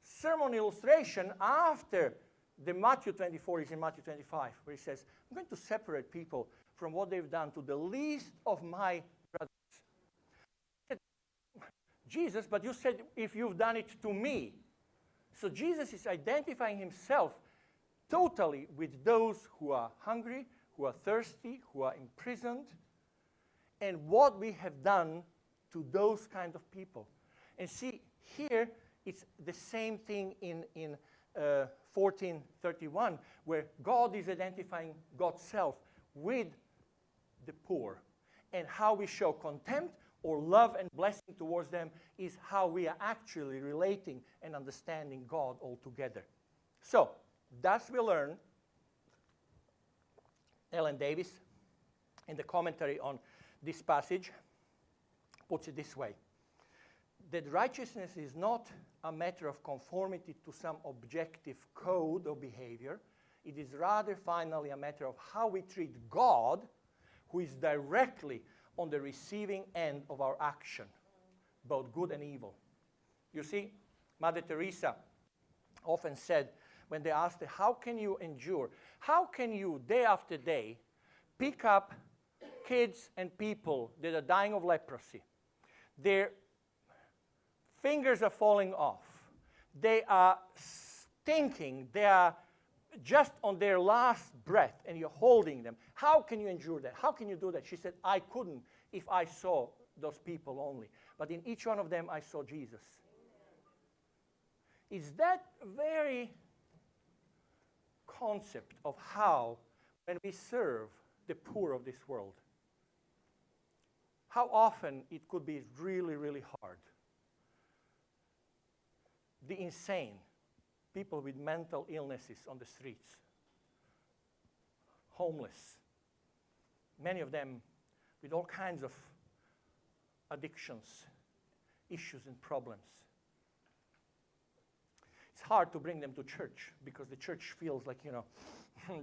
sermon illustration after the Matthew 24 is in Matthew 25, where he says, I'm going to separate people from what they've done to the least of my brothers. Jesus, but you said, if you've done it to me. So Jesus is identifying himself totally with those who are hungry, who are thirsty, who are imprisoned, and what we have done to those kind of people. And see, here it's the same thing in 14:31, where God is identifying God's self with the poor. And how we show contempt or love and blessing towards them is how we are actually relating and understanding God altogether. So, thus we learn, Ellen Davis, in the commentary on this passage, puts it this way, that righteousness is not a matter of conformity to some objective code of behavior. It is rather finally a matter of how we treat God, who is directly on the receiving end of our action, both good and evil. You see, Mother Teresa often said, when they asked her, how can you endure? How can you, day after day, pick up kids and people that are dying of leprosy? Their fingers are falling off. They are stinking. They are just on their last breath, and you're holding them. How can you endure that? How can you do that? She said, I couldn't if I saw those people only. But in each one of them, I saw Jesus. Is that very concept of how, when we serve the poor of this world, how often it could be really, really hard. The insane, people with mental illnesses on the streets, homeless, many of them with all kinds of addictions, issues and problems. It's hard to bring them to church because the church feels like,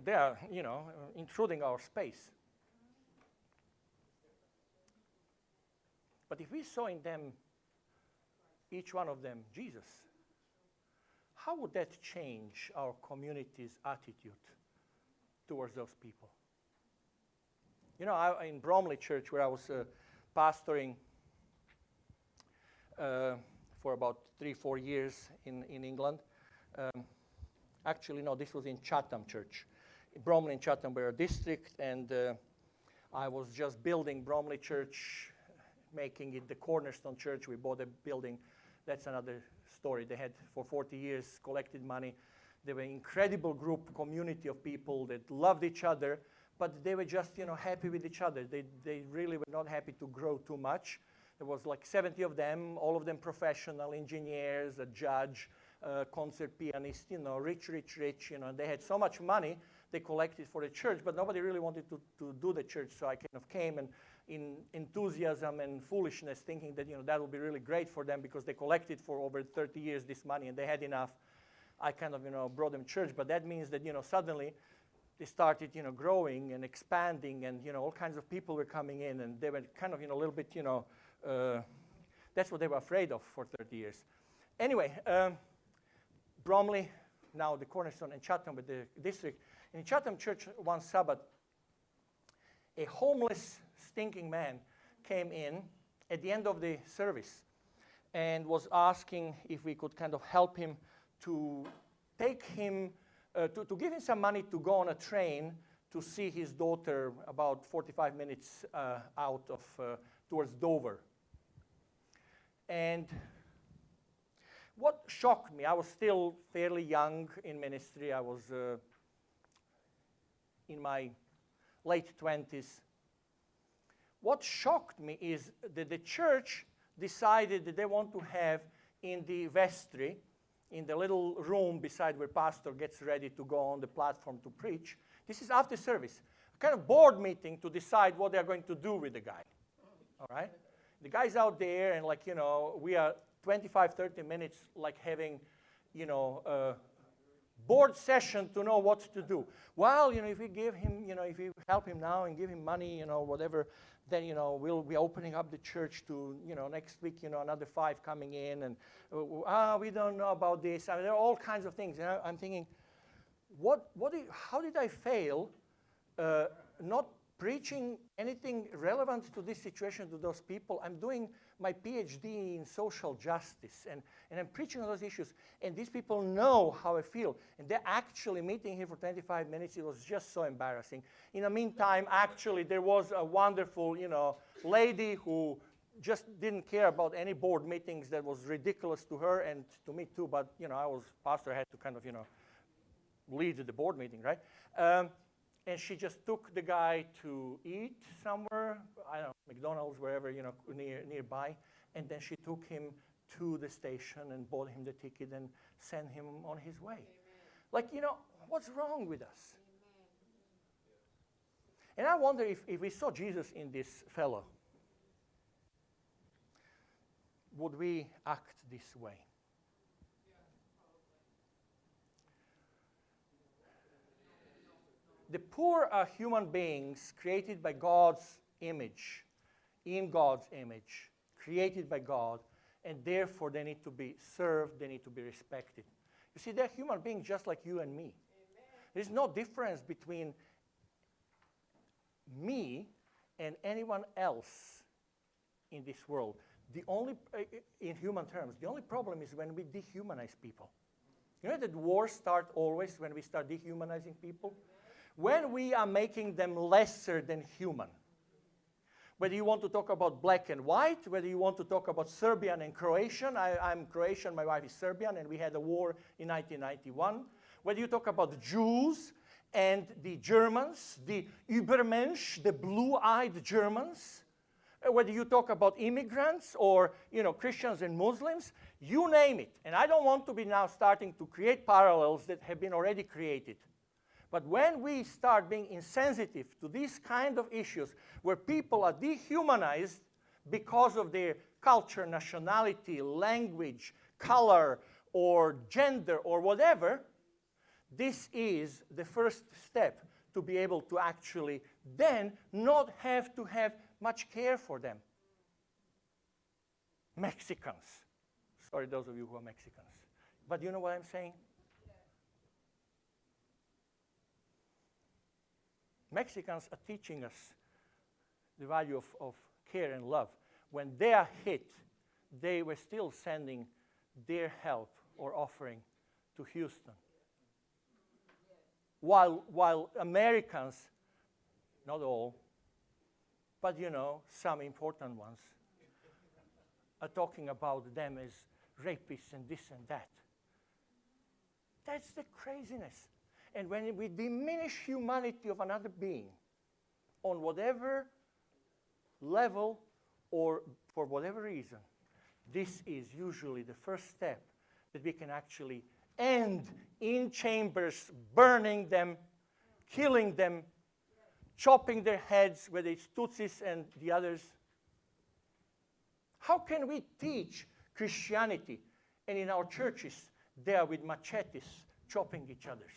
they are, intruding our space. But if we saw in them, each one of them, Jesus, how would that change our community's attitude towards those people? In Bromley Church, where I was pastoring for about 3-4 years in England. Actually, no, this was in Chatham Church. Bromley and Chatham were a district, and I was just building Bromley Church, making it the cornerstone church. We bought a building. That's another story. They had, for 40 years, collected money. They were an incredible group, community of people that loved each other, but they were just, happy with each other. They really were not happy to grow too much. There was like 70 of them, all of them professional engineers, a judge, concert pianist, rich. And they had so much money they collected for the church, but nobody really wanted to do the church. So I kind of came and in enthusiasm and foolishness, thinking that that would be really great for them because they collected for over 30 years this money and they had enough. I kind of brought them church, but that means that suddenly they started growing and expanding, and all kinds of people were coming in, and they were kind of a little bit that's what they were afraid of for 30 years. Anyway, Bromley, now the cornerstone, and Chatham with the district. In Chatham Church one Sabbath, a homeless, stinking man came in at the end of the service and was asking if we could kind of help him to take him, to give him some money to go on a train to see his daughter about 45 minutes out of towards Dover. And what shocked me, I was still fairly young in ministry. I was in my late 20s. What shocked me is that the church decided that they want to have in the vestry, in the little room beside where pastor gets ready to go on the platform to preach. This is after service, a kind of board meeting to decide what they're going to do with the guy. All right? The guy's out there, and we are 25, 30 minutes like having, a board session to know what to do. Well, if we give him, if we help him now and give him money, whatever, then, we'll be opening up the church to, next week, another 5 coming in, and we don't know about this. I mean, there are all kinds of things. I'm thinking, how did I fail not preaching anything relevant to this situation to those people? I'm doing my PhD in social justice, and I'm preaching on those issues, and these people know how I feel, and they're actually meeting here for 25 minutes. It was just so embarrassing. In the meantime, actually, there was a wonderful, lady who just didn't care about any board meetings. That was ridiculous to her and to me too, but, I was pastor, I had to kind of, lead the board meeting, right? And she just took the guy to eat somewhere, I don't know, McDonald's, wherever, nearby. And then she took him to the station and bought him the ticket and sent him on his way. Amen. Like, what's wrong with us? Amen. And I wonder if we saw Jesus in this fellow, would we act this way? The poor are human beings created by God's image, in God's image, created by God, and therefore they need to be served, they need to be respected. You see, they're human beings just like you and me. Amen. There's no difference between me and anyone else in this world. The only, in human terms, the only problem is when we dehumanize people. You know that wars start always when we start dehumanizing people? When we are making them lesser than human. Whether you want to talk about black and white, whether you want to talk about Serbian and Croatian. I'm Croatian, my wife is Serbian, and we had a war in 1991. Whether you talk about the Jews and the Germans, the Übermensch, the blue-eyed Germans, whether you talk about immigrants or, Christians and Muslims, you name it. And I don't want to be now starting to create parallels that have been already created. But when we start being insensitive to these kind of issues where people are dehumanized because of their culture, nationality, language, color, or gender, or whatever, this is the first step to be able to actually then not have to have much care for them. Mexicans. Sorry, those of you who are Mexicans. But you know what I'm saying? Mexicans are teaching us the value of care and love. When they are hit, they were still sending their help or offering to Houston. While Americans, not all, but some important ones, are talking about them as rapists and this and that. That's the craziness. And when we diminish humanity of another being on whatever level or for whatever reason, this is usually the first step that we can actually end in chambers, burning them, killing them, chopping their heads, whether it's Tutsis and the others. How can we teach Christianity and in our churches they are with machetes chopping each other's?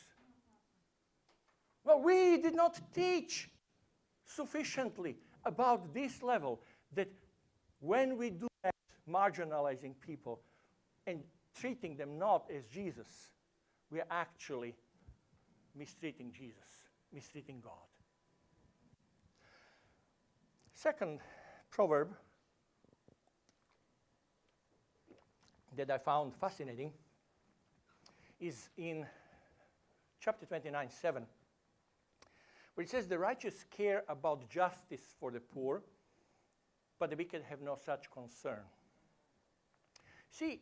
Well, we did not teach sufficiently about this level that when we do that, marginalizing people and treating them not as Jesus, we are actually mistreating Jesus, mistreating God. Second proverb that I found fascinating is in chapter 29, 7, where it says, "The righteous care about justice for the poor, but the wicked have no such concern." See,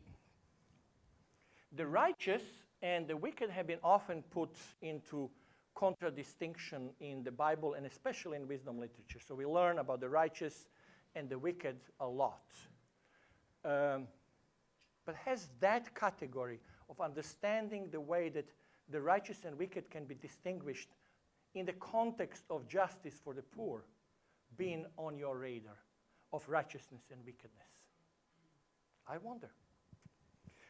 the righteous and the wicked have been often put into contradistinction in the Bible and especially in wisdom literature. So we learn about the righteous and the wicked a lot. But has that category of understanding the way that the righteous and wicked can be distinguished in the context of justice for the poor been on your radar of righteousness and wickedness? I wonder.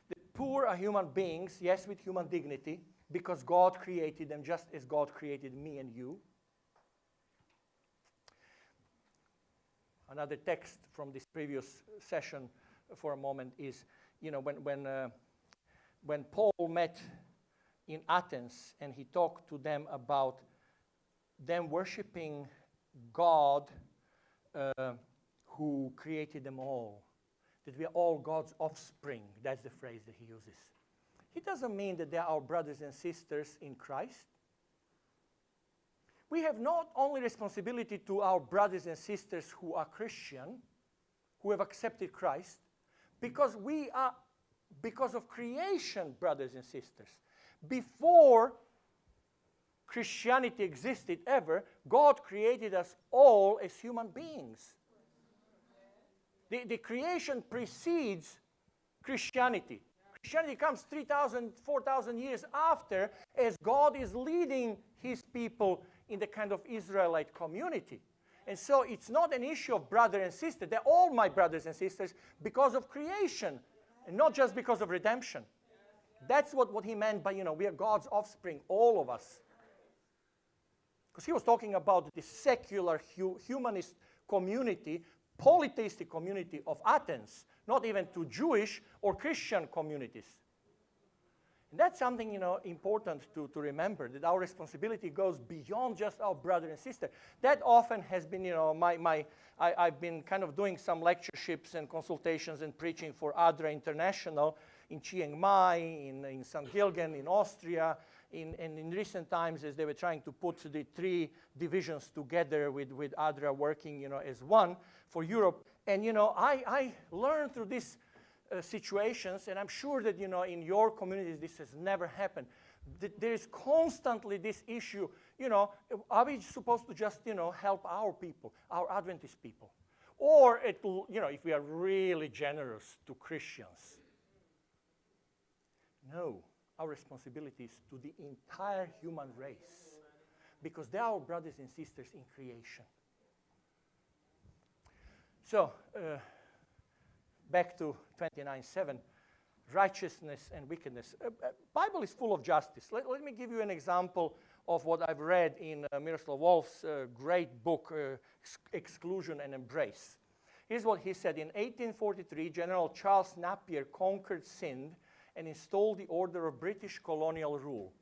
The poor are human beings, yes, with human dignity, because God created them just as God created me and you. Another text from this previous session for a moment is, when Paul met in Athens and he talked to them about them worshiping God who created them all, that we are all God's offspring. That's the phrase that he uses. He doesn't mean that they are our brothers and sisters in Christ. We have not only responsibility to our brothers and sisters who are Christian, who have accepted Christ, because we are, because of creation, brothers and sisters. Before Christianity existed ever, God created us all as human beings. The creation precedes Christianity. Christianity comes 3,000, 4,000 years after, as God is leading his people in the kind of Israelite community. And so it's not an issue of brother and sister. They're all my brothers and sisters because of creation, and not just because of redemption. That's what he meant by, we are God's offspring, all of us. Because he was talking about the secular humanist community, polytheistic community of Athens, not even to Jewish or Christian communities. And that's something, important to remember, that our responsibility goes beyond just our brother and sister. That often has been, I've been kind of doing some lectureships and consultations and preaching for ADRA International, in Chiang Mai, in St. Gilgen, in Austria, and in recent times as they were trying to put the 3 divisions together with ADRA working, as one for Europe. And, I learned through these situations, and I'm sure that, in your communities this has never happened. There is constantly this issue, are we supposed to just, help our people, our Adventist people? Or, if we are really generous to Christians. No, our responsibility is to the entire human race, because they are our brothers and sisters in creation. So, back to 29:7, righteousness and wickedness. Bible is full of justice. Let me give you an example of what I've read in Miroslav Volf's great book, Exclusion and Embrace. Here's what he said. In 1843, General Charles Napier conquered Sindh and installed the order of British colonial rule.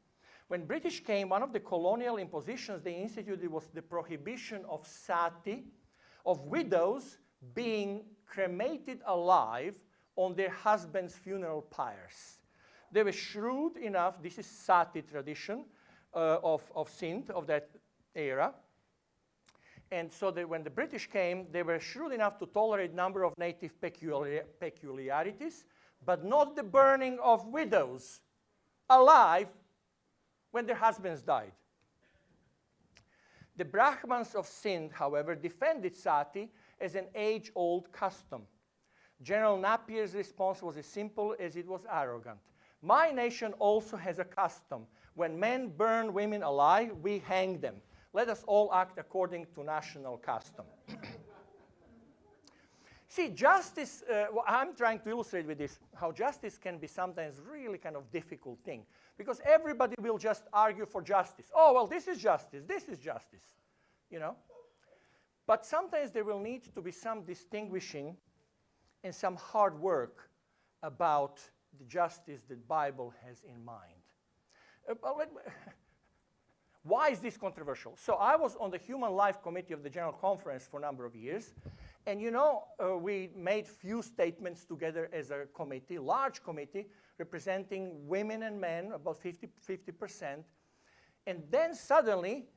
When British came, one of the colonial impositions they instituted was the prohibition of sati, of widows being cremated alive on their husband's funeral pyres. They were shrewd enough, this is sati tradition of Sindh, of that era. And so when the British came, they were shrewd enough to tolerate a number of native peculiarities, but not the burning of widows alive when their husbands died. The Brahmans of Sindh, however, defended sati as an age-old custom. General Napier's response was as simple as it was arrogant. My nation also has a custom. When men burn women alive, we hang them. Let us all act according to national custom. See, justice, I'm trying to illustrate with this how justice can be sometimes really kind of difficult thing, because everybody will just argue for justice. Oh, well, this is justice, But sometimes there will need to be some distinguishing and some hard work about the justice that Bible has in mind. Why is this controversial? So I was on the Human Life Committee of the General Conference for a number of years. And we made few statements together as a committee, large committee, representing women and men, about 50%. And then suddenly,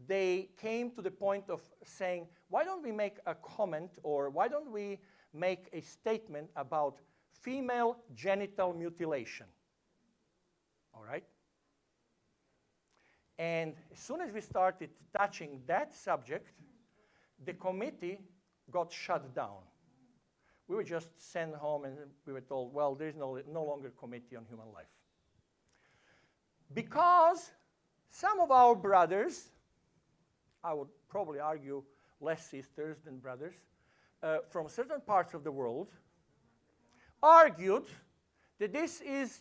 they came to the point of saying, why don't we make a comment, or why don't we make a statement about female genital mutilation? All right? And as soon as we started touching that subject, the committee got shut down. We were just sent home and we were told, well, there is no longer committee on human life. Because some of our brothers, I would probably argue less sisters than brothers, from certain parts of the world, argued that this is,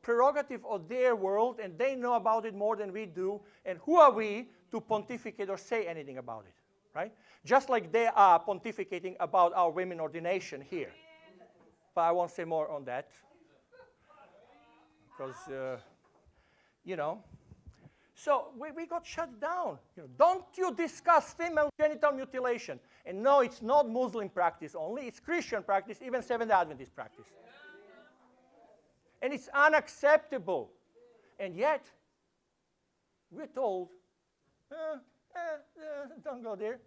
prerogative of their world and they know about it more than we do, and who are we to pontificate or say anything about it, right? Just like they are pontificating about our women ordination here. But I won't say more on that, because, So we got shut down. Don't you discuss female genital mutilation? And no, it's not Muslim practice only, it's Christian practice, even Seventh-day Adventist practice. And it's unacceptable. And yet, we're told, don't go there.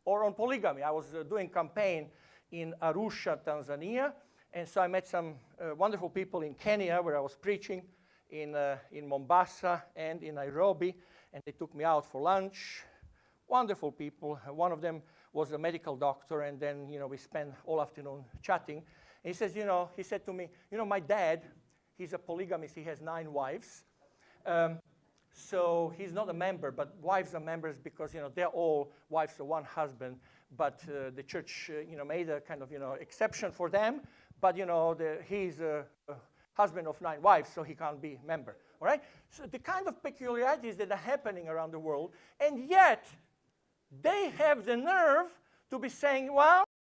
Or on polygamy. I was doing campaign in Arusha, Tanzania, and so I met some wonderful people in Kenya where I was preaching, in Mombasa and in Nairobi, and they took me out for lunch. Wonderful people. One of them was a medical doctor, and then we spent all afternoon chatting. And he says, he said to me, my dad, he's a polygamist. He has 9 wives. So he's not a member, but wives are members because they're all wives of one husband. But the church, made a kind of exception for them. But he's a husband of 9 wives, so he can't be a member. All right. So the kind of peculiarities that are happening around the world, and yet they have the nerve to be saying, well,